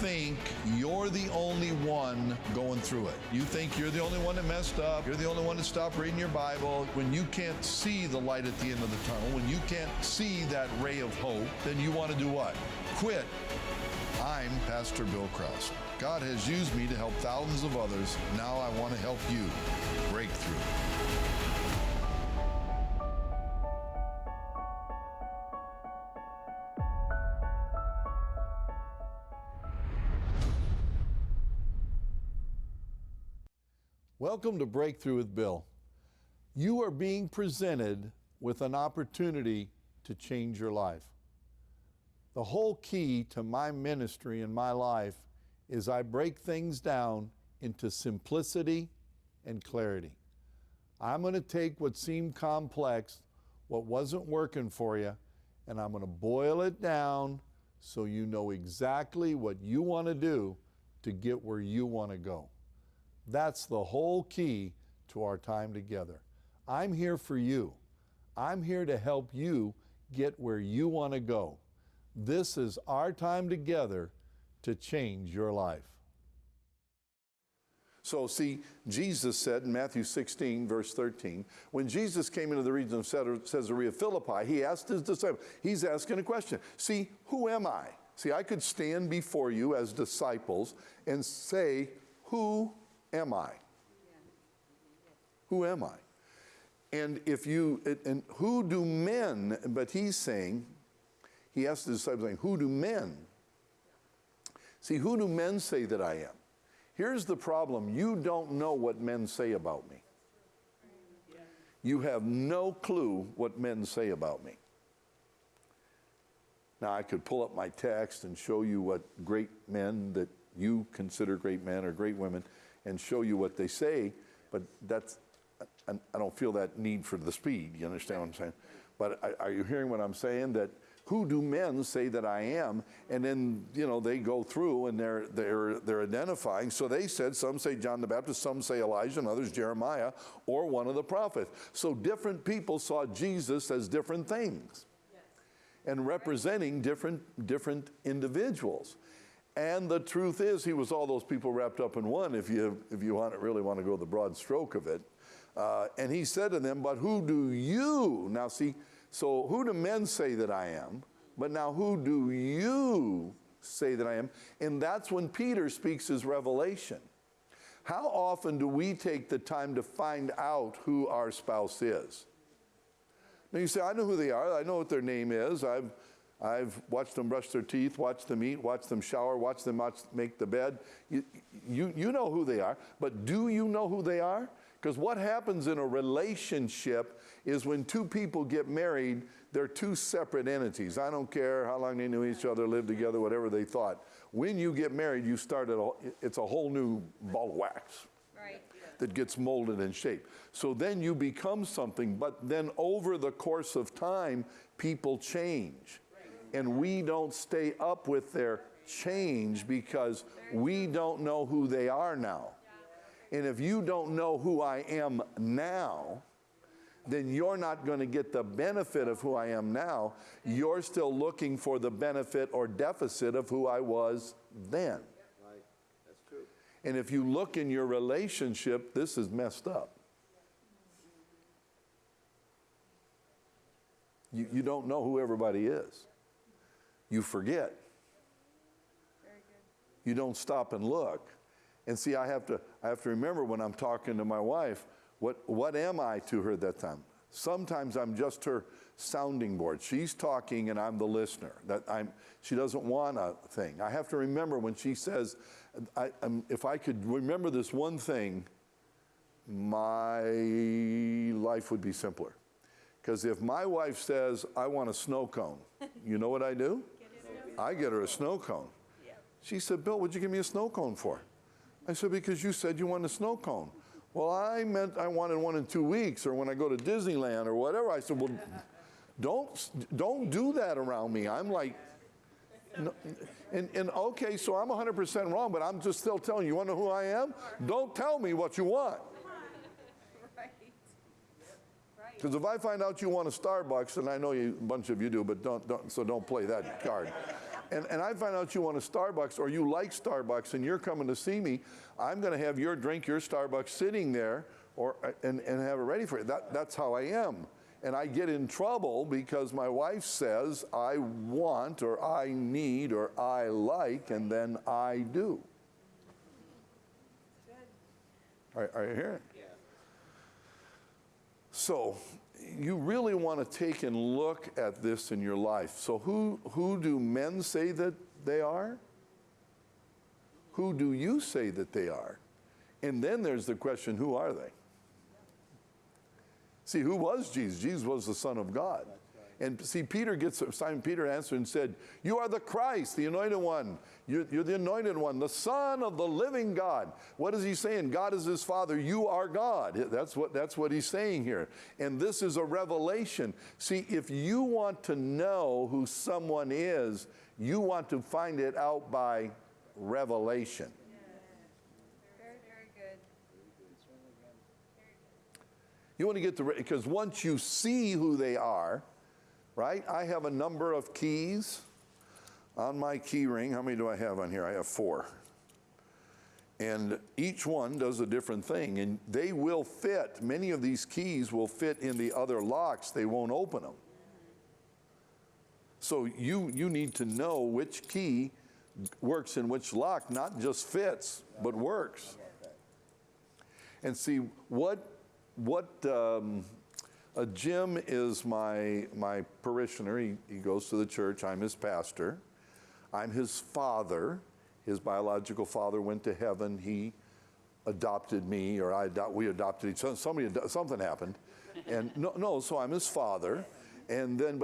think you're the only one going through it. You think you're the only one that messed up. You're the only one that stopped reading your Bible. When you can't see the light at the end of the tunnel, when you can't see that ray of hope, then you want to do what? Quit. I'm Pastor Bill Krause. God has used me to help thousands of others. Now I want to help you break through. Welcome to Breakthrough with Bill. You are being presented with an opportunity to change your life. The whole key to my ministry and my life is I break things down into simplicity and clarity. I'm going to take what seemed complex, what wasn't working for you, and I'm going to boil it down so you know exactly what you want to do to get where you want to go. That's the whole key to our time together. I'm here for you. I'm here to help you get where you want to go. This is our time together to change your life. So see, Jesus said in Matthew 16, verse 13, when Jesus came into the region of Caesarea Philippi, he asked his disciples, he's asking a question. See, who am I? See, I could stand before you as disciples and say, who am I? Who am I? And who do men, but he's saying, he asked the disciples, saying, who do men? See, who do men say that I am? Here's the problem. You don't know what men say about me. You have no clue what men say about me. Now, I could pull up my text and show you what great men that you consider great men or great women and show you what they say, but I don't feel that need for the speed, you understand what I'm saying? But are you hearing what I'm saying? That who do men say that I am? And then, they go through and they're identifying. So they said, some say John the Baptist, some say Elijah, and others Jeremiah, or one of the prophets. So different people saw Jesus as different things and representing different individuals. And the truth is, he was all those people wrapped up in one, if you really want to go the broad stroke of it. And he said to them, but who do you? Now see, so who do men say that I am? But now who do you say that I am? And that's when Peter speaks his revelation. How often do we take the time to find out who our spouse is? Now you say, I know who they are. I know what their name is. I've watched them brush their teeth, watched them eat, watched them shower, watched them make the bed. You know who they are, but do you know who they are? Because what happens in a relationship is when two people get married, they're two separate entities. I don't care how long they knew each other, lived together, whatever they thought. When you get married, it's a whole new ball of wax. Right. That gets molded and shaped. So then you become something, but then over the course of time, people change. And we don't stay up with their change because we don't know who they are now. And if you don't know who I am now, then you're not going to get the benefit of who I am now. You're still looking for the benefit or deficit of who I was then. Right. That's true. And if you look in your relationship, this is messed up. You don't know who everybody is. You forget. Very good. You don't stop and look. And see, I have to remember when I'm talking to my wife, what am I to her at that time? Sometimes I'm just her sounding board. She's talking and I'm the listener. She doesn't want a thing. I have to remember when she says, if I could remember this one thing, my life would be simpler. Because if my wife says, I want a snow cone, you know what I do? I get her a snow cone. She said, Bill, what'd you give me a snow cone for? I said, because you said you wanted a snow cone. Well, I meant I wanted one in 2 weeks or when I go to Disneyland or whatever. I said, well, don't do that around me. I'm like, no, and okay, so I'm 100% wrong, but I'm just still telling you, you want to know who I am? Don't tell me what you want. Because if I find out you want a Starbucks, and I know a bunch of you do, but don't play that card. and I find out you want a Starbucks or you like Starbucks and you're coming to see me, I'm going to have your drink, your Starbucks sitting there and have it ready for you. That's how I am. And I get in trouble because my wife says I want or I need or I like, and then I do. Are you hearing? Yeah. So you really want to take and look at this in your life. So who do men say that they are? Who do you say that they are? And then there's the question, who are they? See, who was Jesus? Jesus was the Son of God. And see, Simon Peter answered and said, you are the Christ, the anointed one. You're the anointed one, the Son of the living God. What is he saying? God is his Father. You are God. That's what he's saying here. And this is a revelation. See, if you want to know who someone is, you want to find it out by revelation. Very, very good. You want to get because once you see who they are, right? I have a number of keys on my key ring. How many do I have on here? I have 4. And each one does a different thing, and they will fit. Many of these keys will fit in the other locks. They won't open them. So you need to know which key works in which lock, not just fits, but works. And see, Jim is my parishioner. He goes to the church. I'm his pastor. I'm his father. His biological father went to heaven. He adopted me, or we adopted each other. Something happened. And so I'm his father. And then,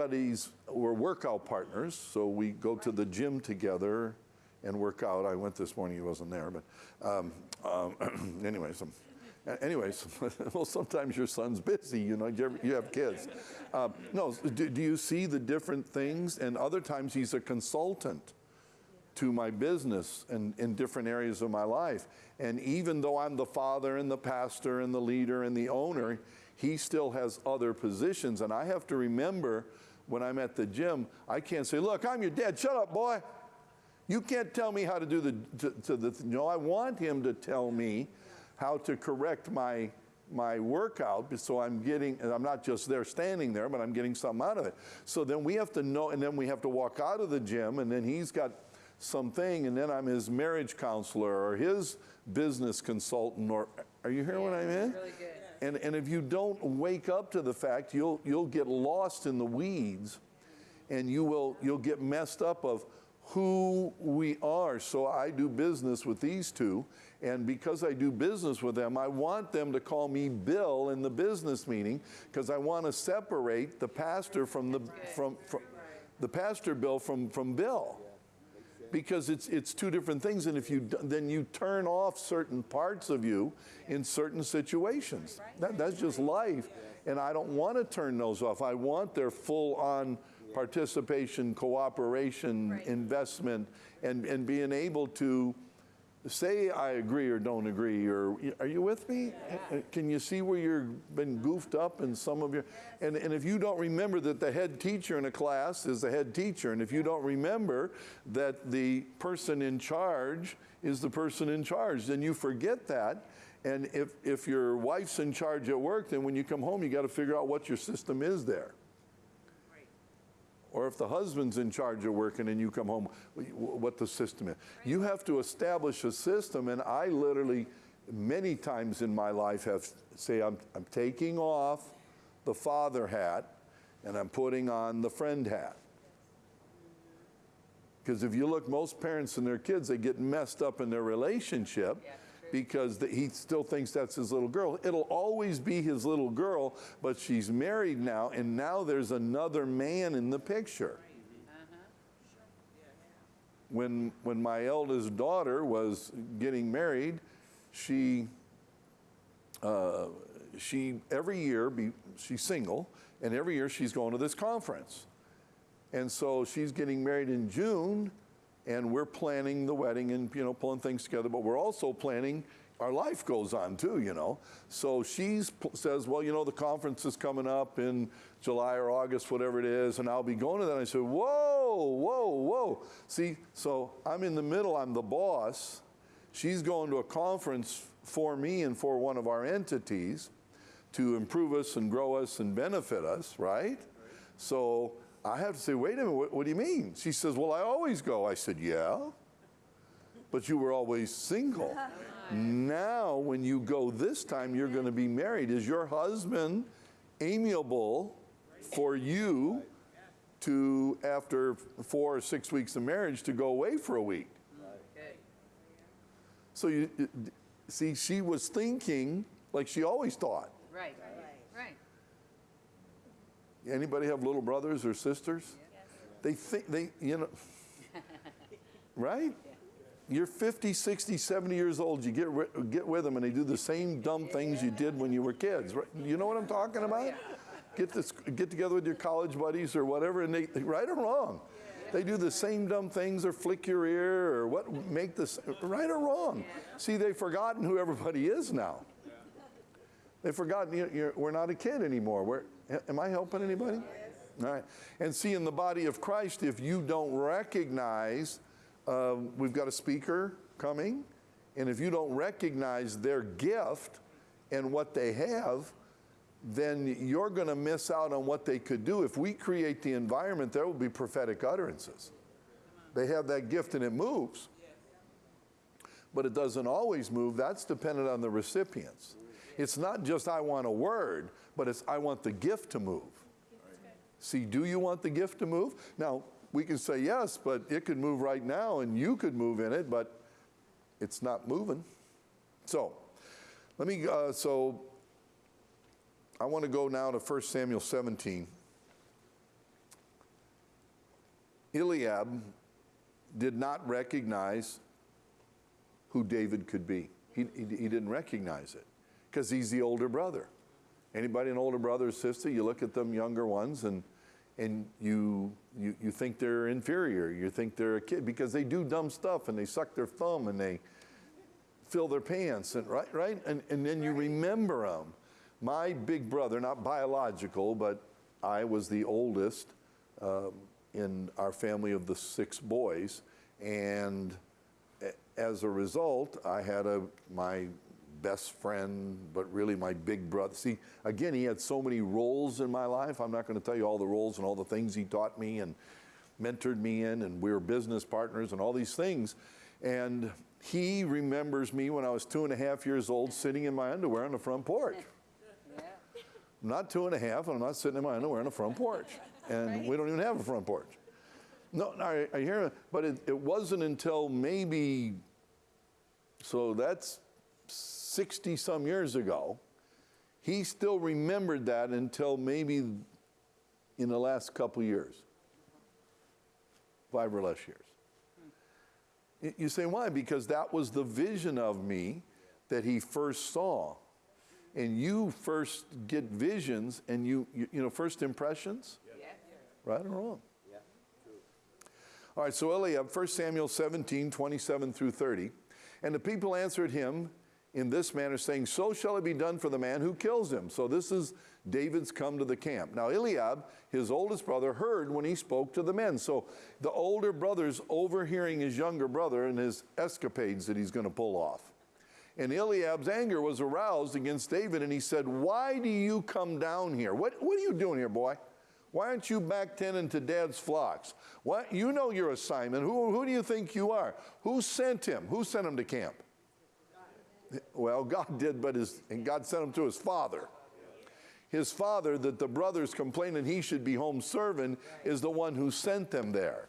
we're workout partners. So we go to the gym together and work out. I went this morning. He wasn't there. But anyways, well, sometimes your son's busy, you have kids. Do you see the different things? And other times he's a consultant to my business and in different areas of my life. And even though I'm the father and the pastor and the leader and the owner, he still has other positions. And I have to remember when I'm at the gym, I can't say, look, I'm your dad. Shut up, boy. You can't tell me how to do no, I want him to tell me how to correct my workout, so I'm not just there standing there, but I'm getting something out of it. So then we have to know, and then we have to walk out of the gym, and then he's got something, and then I'm his marriage counselor or his business consultant, or are you hearing what I mean? Really good. And if you don't wake up to the fact, you'll get lost in the weeds, and you'll get messed up of who we are. So I do business with these two, and because I do business with them, I want them to call me Bill in the business meeting, because I want to separate the pastor from the pastor Bill from Bill, because it's two different things. And if then you turn off certain parts of you in certain situations. That's just life, and I don't want to turn those off. I want their full-on participation, cooperation, investment, and being able to say I agree or don't agree, or are you with me? Can you see where you've been goofed up in some of your, and if you don't remember that the head teacher in a class is the head teacher, and if you don't remember that the person in charge is the person in charge, then you forget that. And if your wife's in charge at work, then when you come home, you got to figure out what your system is there. Or if the husband's in charge of working and you come home, what the system is. You have to establish a system, and I literally, many times in my life, I'm taking off the father hat and I'm putting on the friend hat. Because if you look, most parents and their kids, they get messed up in their relationship. Because he still thinks that's his little girl. It'll always be his little girl, but she's married now, and now there's another man in the picture. When my eldest daughter was getting married, she every year, she's single, and every year she's going to this conference. And so she's getting married in June, and we're planning the wedding and pulling things together, but we're also planning our life goes on too, you know. So she says, well, you know, the conference is coming up in July or August, whatever it is, and I'll be going to that. And I said, whoa, whoa, whoa. See, so I'm in the middle, I'm the boss. She's going to a conference for me and for one of our entities to improve us and grow us and benefit us, right? So I have to say, wait a minute, what do you mean? She says, well, I always go. I said, yeah, but you were always single. Now, when you go this time, you're going to be married. Is your husband amiable for you to, after 4 or 6 weeks of marriage, to go away for a week? So you see, she was thinking like she always thought. Right. Anybody have little brothers or sisters? They think, you know, right? You're 50, 60, 70 years old, you get with them and they do the same dumb things you did when you were kids. Right? You know what I'm talking about? Get together with your college buddies or whatever, and they right or wrong, they do the same dumb things or flick your ear or make this, right or wrong. See, they've forgotten who everybody is now. They've forgotten we're not a kid anymore. Am I helping anybody? All right. And see, in the body of Christ, if you don't recognize, we've got a speaker coming, and if you don't recognize their gift and what they have, then you're going to miss out on what they could do. If we create the environment, there will be prophetic utterances. They have that gift and it moves. But it doesn't always move. That's dependent on the recipients. It's not just I want a word, but it's I want the gift to move. See, do you want the gift to move? Now, we can say yes, but it could move right now and you could move in it, but it's not moving. So, I want to go now to 1 Samuel 17. Eliab did not recognize who David could be. He didn't recognize it because he's the older brother. Anybody an older brother or sister, you look at them younger ones and you think they're inferior. You think they're a kid because they do dumb stuff and they suck their thumb and they fill their pants and right and then you remember them. My big brother, not biological, but I was the oldest in our family of the 6 boys, and as a result, I had my best friend, but really my big brother. See, again, he had so many roles in my life. I'm not going to tell you all the roles and all the things he taught me and mentored me in, and we were business partners and all these things. And he remembers me when I was 2.5 years old sitting in my underwear on the front porch. I'm not 2.5, and I'm not sitting in my underwear on the front porch. And we don't even have a front porch. No, I hear it, but it wasn't until maybe, so that's 60 some years ago, he still remembered that until maybe in the last couple years, 5 or less years. You say, why? Because that was the vision of me that he first saw. And you first get visions and you know, first impressions, right or wrong. All right, so Eliab, 1 Samuel 17, 27 through 30. And the people answered him in this manner, saying, so shall it be done for the man who kills him. So this is David's come to the camp. Now Eliab, his oldest brother, heard when he spoke to the men. So the older brother's overhearing his younger brother and his escapades that he's going to pull off. And Eliab's anger was aroused against David, and he said, why do you come down here? What are you doing here, boy? Why aren't you back tending to Dad's flocks? What? You know your assignment. Who do you think you are? Who sent him? Who sent him to camp? Well, God did, and God sent him to his father. His father, that the brothers complaining he should be home serving, is the one who sent them there.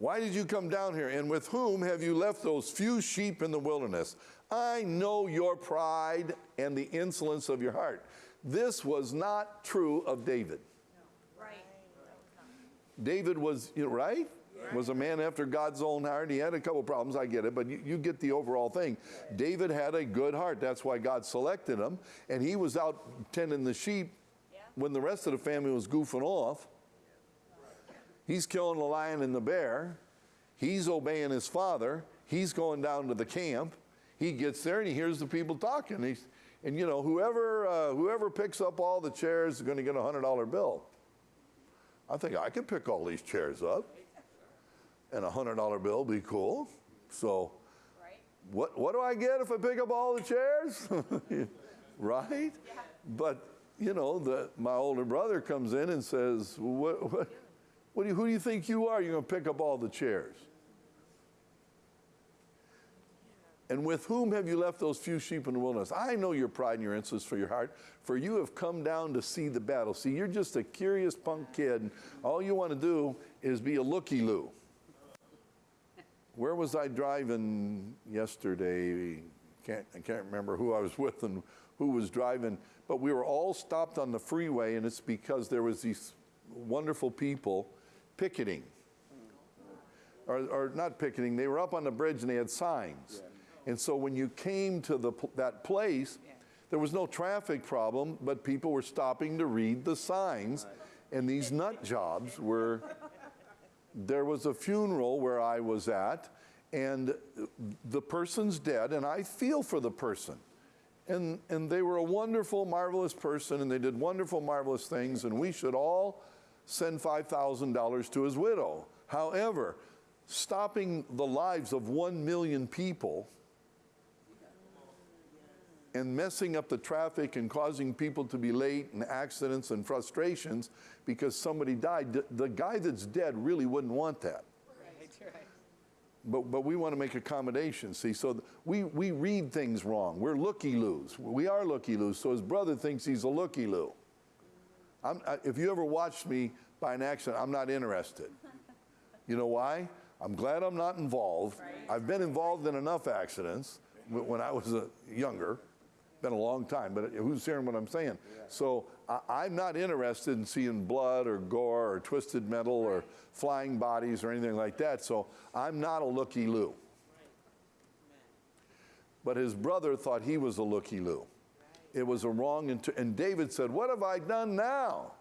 Why did you come down here? And with whom have you left those few sheep in the wilderness? I know your pride and the insolence of your heart. This was not true of David. Right. David was, right? Was a man after God's own heart. He had a couple problems, I get it, but you get the overall thing. David had a good heart. That's why God selected him. And he was out tending the sheep when the rest of the family was goofing off. He's killing the lion and the bear. He's obeying his father. He's going down to the camp. He gets there and he hears the people talking. And you know, whoever picks up all the chairs is going to get a $100 bill. I think I could pick all these chairs up, and a $100 bill would be cool. So, what do I get if I pick up all the chairs? Right? Yeah. But you know, my older brother comes in and says, who do you think you are? You're going to pick up all the chairs. And with whom have you left those few sheep in the wilderness? I know your pride and your insolence for your heart, for you have come down to see the battle. See, you're just a curious punk kid, and all you want to do is be a looky-loo. Where was I driving yesterday? I can't remember who I was with and who was driving, but we were all stopped on the freeway, and it's because there was these wonderful people picketing. Or not picketing, they were up on the bridge and they had signs. And so when you came to that place, there was no traffic problem, but people were stopping to read the signs. And these nut jobs were, there was a funeral where I was at, and the person's dead, and I feel for the person. And they were a wonderful, marvelous person, and they did wonderful, marvelous things, and we should all send $5,000 to his widow. However, stopping the lives of 1 million people and messing up the traffic and causing people to be late and accidents and frustrations because somebody died, the guy that's dead really wouldn't want that. Right. But we want to make accommodations, see? So we read things wrong. We're looky-loos. We are looky-loos, so his brother thinks he's a looky-loo. If you ever watched me by an accident, I'm not interested. You know why? I'm glad I'm not involved. Right. I've been involved in enough accidents when I was younger. Been a long time, but who's hearing what I'm saying? Yeah. So I'm not interested in seeing blood or gore or twisted metal or flying bodies or anything like that. So I'm not a looky-loo. But his brother thought he was a looky-loo. It was a wrong, and David said, "What have I done now?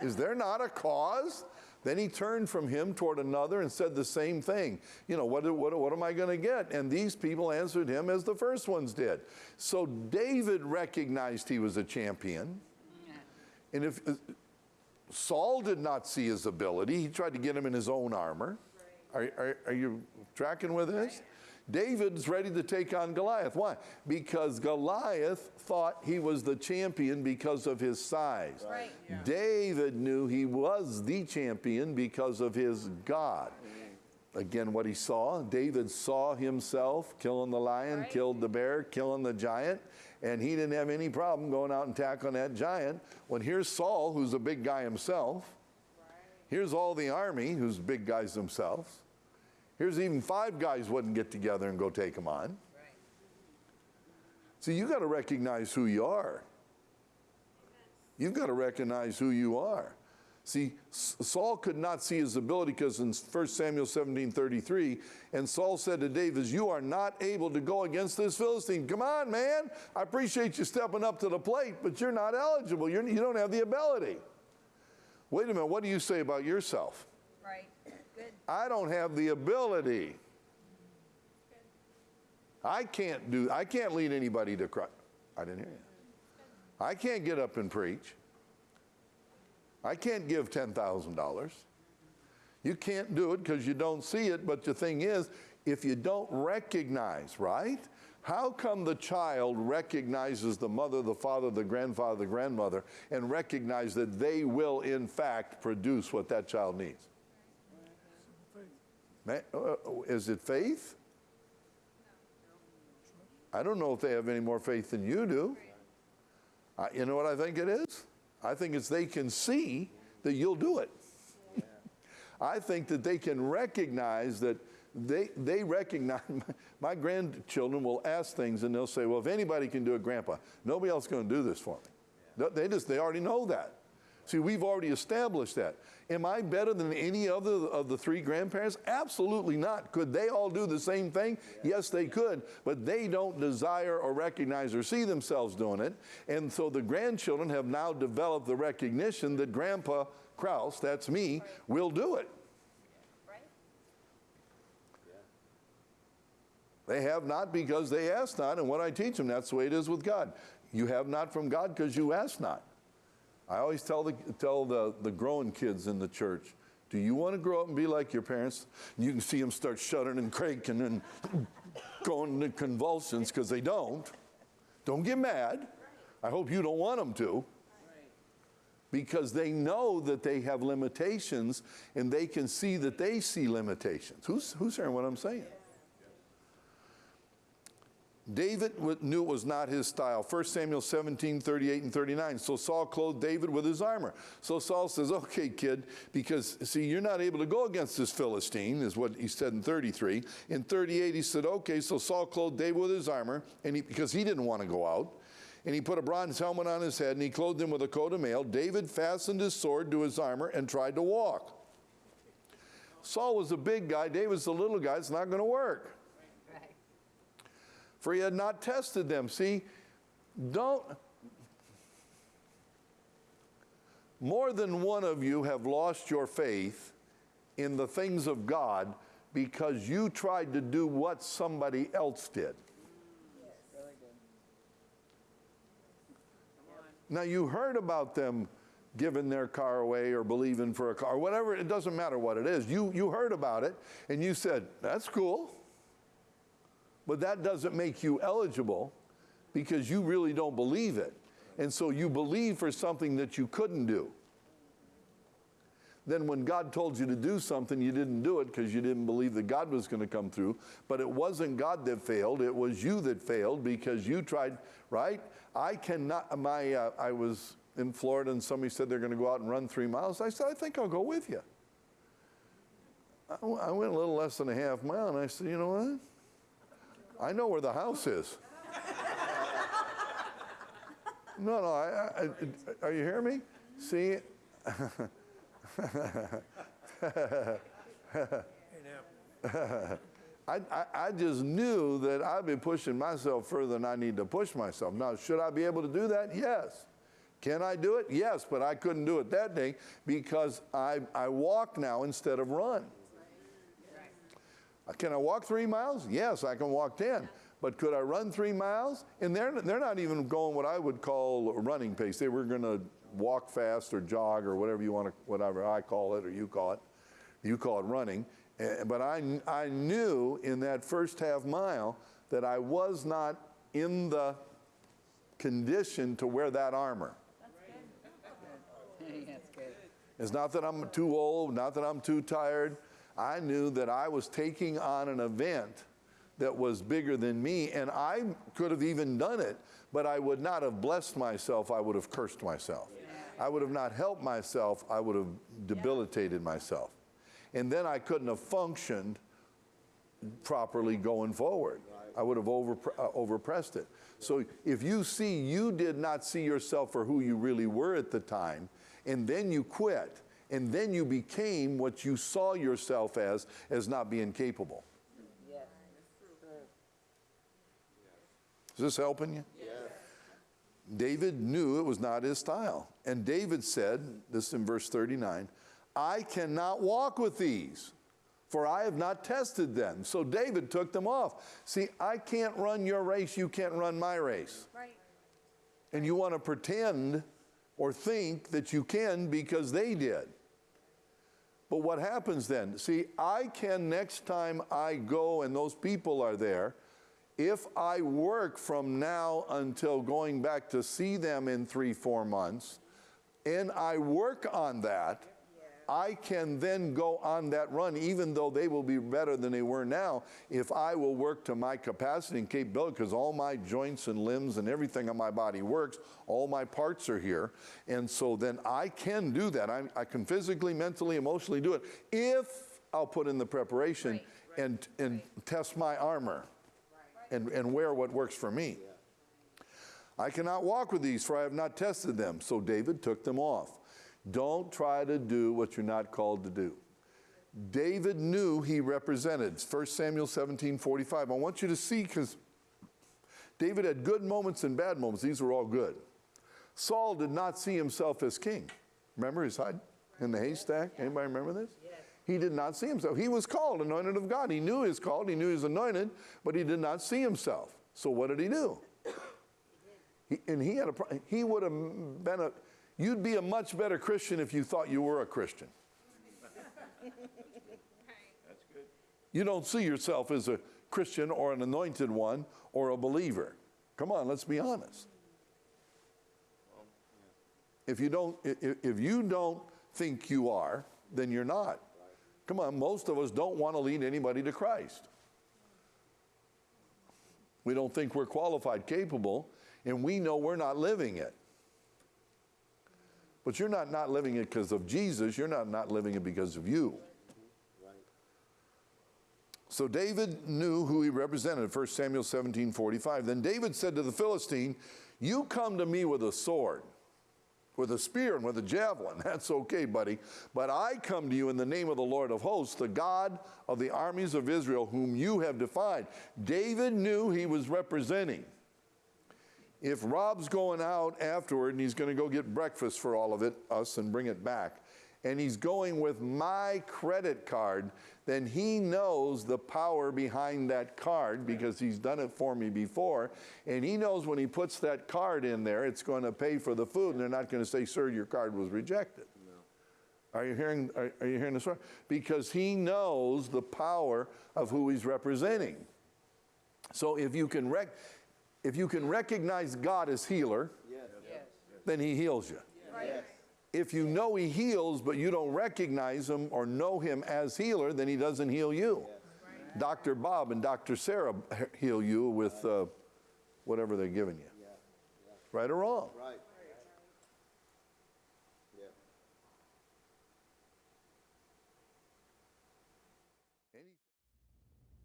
Is there not a cause?" Then he turned from him toward another and said the same thing. You know, what am I going to get? And these people answered him as the first ones did. So David recognized he was a champion. And if Saul did not see his ability, he tried to get him in his own armor. Are you tracking with this? David's ready to take on Goliath. Why? Because Goliath thought he was the champion because of his size. Right. Yeah. David knew he was the champion because of his God. Again, what he saw, David saw himself killing the lion, Right. killed the bear, killing the giant, and he didn't have any problem going out and tackling that giant. When here's Saul, who's a big guy himself. Right. Here's all the army, who's big guys themselves. Here's even 5 guys wouldn't get together and go take him on. Right. See, you got to recognize who you are. You've got to recognize who you are. See, Saul could not see his ability because in 1 Samuel 17:33, and Saul said to David, "You are not able to go against this Philistine. Come on, man. I appreciate you stepping up to the plate, but you're not eligible. You don't have the ability." Wait a minute, what do you say about yourself? Right. Good. I don't have the ability. I can't lead anybody to Christ. I didn't hear you. I can't get up and preach. I can't give $10,000. You can't do it because you don't see it, but the thing is, if you don't recognize, right? How come the child recognizes the mother, the father, the grandfather, the grandmother, and recognize that they will in fact produce what that child needs? Is it faith? I don't know if they have any more faith than you do. You know what I think it is? I think it's they can see that you'll do it. I think that they can recognize that they recognize, my grandchildren will ask things and they'll say, "Well, if anybody can do it, Grandpa, nobody else is going to do this for me." They already know that. See, we've already established that. Am I better than any other of the three grandparents? Absolutely not. Could they all do the same thing? Yes, they could, but they don't desire or recognize or see themselves doing it. And so the grandchildren have now developed the recognition that Grandpa Krause, that's me, will do it. Right? They have not because they ask not, and what I teach them, that's the way it is with God. You have not from God because you ask not. I always tell the growing kids in the church, do you want to grow up and be like your parents? And you can see them start shuddering and cranking and going into convulsions because they don't. Don't get mad. I hope you don't want them to. Because they know that they have limitations and they can see that they see limitations. Who's hearing what I'm saying? David knew it was not his style. 1 Samuel 17, 38 and 39. So Saul clothed David with his armor. So Saul says, okay, kid, because, see, you're not able to go against this Philistine, is what he said in 33. In 38, he said, okay, so Saul clothed David with his armor, because he didn't want to go out. And he put a bronze helmet on his head, and he clothed him with a coat of mail. David fastened his sword to his armor and tried to walk. Saul was a big guy. David's the little guy. It's not going to work. For he had not tested them. See, more than one of you have lost your faith in the things of God because you tried to do what somebody else did. Yes. Really good. Now, you heard about them giving their car away or believing for a car, whatever, it doesn't matter what it is. You heard about it, and you said, that's cool. But that doesn't make you eligible because you really don't believe it. And so you believe for something that you couldn't do. Then when God told you to do something, you didn't do it because you didn't believe that God was going to come through. But it wasn't God that failed. It was you that failed because you tried, right? I cannot, I was in Florida and somebody said they're going to go out and run 3 miles. I said, I think I'll go with you. I went a little less than a half mile and I said, you know what? I know where the house is. No, are you hearing me? See? I just knew that I'd been pushing myself further than I need to push myself. Now, should I be able to do that? Yes. Can I do it? Yes, but I couldn't do it that day because I walk now instead of run. Can I walk 3 miles? Yes, I can walk 10. But could I run 3 miles? And they're not even going what I would call a running pace. They were going to walk fast or jog or whatever you want to, whatever I call it or you call it. You call it running. But I knew in that first half mile that I was not in the condition to wear that armor. That's good. That's good. It's not that I'm too old, not that I'm too tired. I knew that I was taking on an event that was bigger than me, and I could have even done it, but I would not have blessed myself. I would have cursed myself. Yeah. I would have not helped myself. I would have debilitated myself. And then I couldn't have functioned properly going forward. I would have overpressed it. So if you did not see yourself for who you really were at the time, and then you quit, and then you became what you saw yourself as not being capable. Yes. Is this helping you? Yes. David knew it was not his style. And David said, this in verse 39, I cannot walk with these, for I have not tested them. So David took them off. See, I can't run your race, you can't run my race. Right. And you want to pretend or think that you can because they did. But what happens then? See, I can, next time I go and those people are there, if I work from now until going back to see them in 3-4 months, and I work on that, I can then go on that run, even though they will be better than they were now, if I will work to my capacity and capability, because all my joints and limbs and everything on my body works, all my parts are here, and so then I can do that. I can physically, mentally, emotionally do it, if I'll put in the preparation and test my armor and wear what works for me. I cannot walk with these, for I have not tested them. So David took them off. Don't try to do what you're not called to do. David knew he represented. 1 Samuel 17:45. I want you to see, because David had good moments and bad moments. These were all good. Saul did not see himself as king. Remember his hide in the haystack? Anybody remember this? Yes. He did not see himself. He was called, anointed of God. He knew he was called. He knew he was anointed, but he did not see himself. So what did he do? He would have been you'd be a much better Christian if you thought you were a Christian. That's good. You don't see yourself as a Christian or an anointed one or a believer. Come on, let's be honest. If you don't think you are, then you're not. Come on, most of us don't want to lead anybody to Christ. We don't think we're qualified, capable, and we know we're not living it. But you're not living it because of Jesus. You're not living it because of you. So David knew who he represented, 1 Samuel 17:45. Then David said to the Philistine, you come to me with a sword, with a spear and with a javelin. That's okay, buddy. But I come to you in the name of the Lord of hosts, the God of the armies of Israel, whom you have defied. David knew he was representing. If Rob's going out afterward and he's going to go get breakfast for all of us and bring it back, and he's going with my credit card, then he knows the power behind that card because he's done it for me before. And he knows when he puts that card in there, it's going to pay for the food. And they're not going to say, sir, your card was rejected. No. Are you hearing this? Because he knows the power of who he's representing. So if you can recognize God as healer, then he heals you. Yes. If you know he heals, but you don't recognize him or know him as healer, then he doesn't heal you. Right. Dr. Bob and Dr. Sarah heal you with whatever they're giving you. Right or wrong? Right.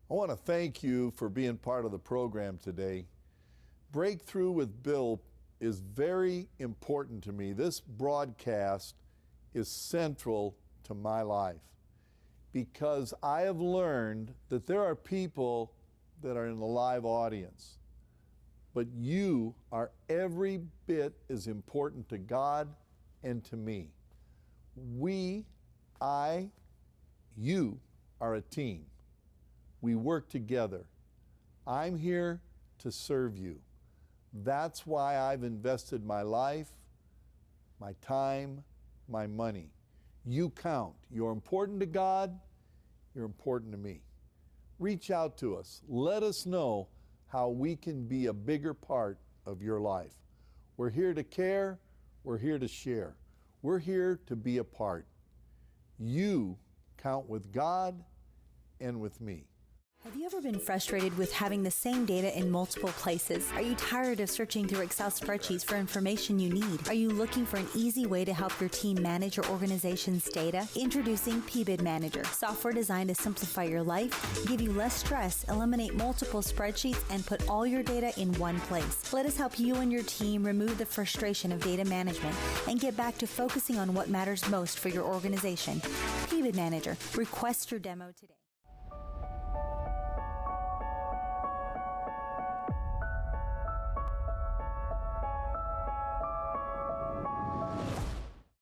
I want to thank you for being part of the program today. Breakthrough with Bill is very important to me. This broadcast is central to my life because I have learned that there are people that are in the live audience, but you are every bit as important to God and to me. You are a team. We work together. I'm here to serve you. That's why I've invested my life, my time, my money. You count. You're important to God. You're important to me. Reach out to us. Let us know how we can be a bigger part of your life. We're here to care. We're here to share. We're here to be a part. You count with God and with me. Have you ever been frustrated with having the same data in multiple places? Are you tired of searching through Excel spreadsheets for information you need? Are you looking for an easy way to help your team manage your organization's data? Introducing PBID Manager, software designed to simplify your life, give you less stress, eliminate multiple spreadsheets, and put all your data in one place. Let us help you and your team remove the frustration of data management and get back to focusing on what matters most for your organization. PBID Manager. Request your demo today.